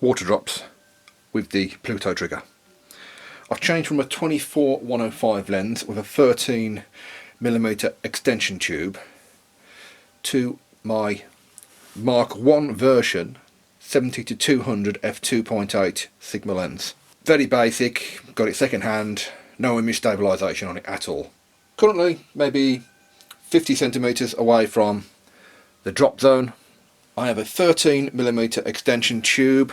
water drops with the Pluto trigger. I've changed from a 24-105 lens with a 13mm extension tube to my Mark 1 version 70-200 f2.8 Sigma lens. Very basic, got it second hand, no image stabilisation on it at all. Currently maybe 50 centimeters away from the drop zone. I have a 13mm extension tube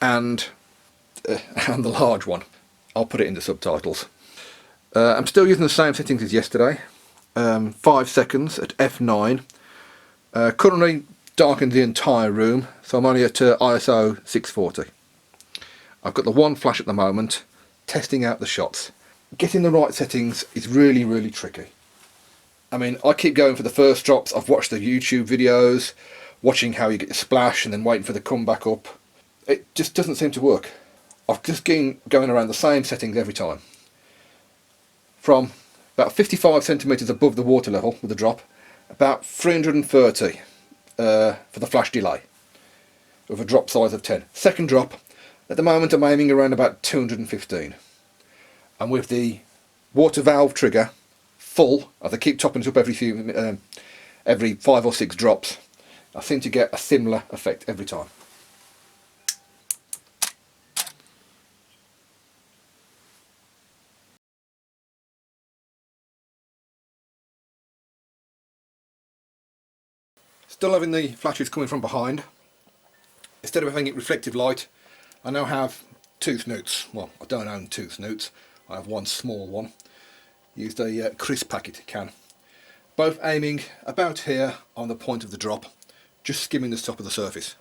and the large one. I'll put it in the subtitles. I'm still using the same settings as yesterday. 5 seconds at f9. Currently darkened the entire room, so I'm only at ISO 640. I've got the one flash at the moment, testing out the shots. Getting the right settings is really tricky. I mean, I keep going for the first drops. I've watched the YouTube videos, watching how you get the splash and then waiting for the comeback up. It just doesn't seem to work. I've just been going around the same settings every time. From about 55 centimeters above the water level with the drop, about 330 for the flash delay, with a drop size of 10. Second drop, at the moment I'm aiming around about 215. And with the water valve trigger full, as I keep topping it up every 5 or 6 drops, I seem to get a similar effect every time. Still having the flashes coming from behind. Instead of having it reflective light, I now have 2 snoots. Well, I don't own 2 snoots. I have one small one. Used a crisp packet can. Both aiming about here on the point of the drop, just skimming the top of the surface.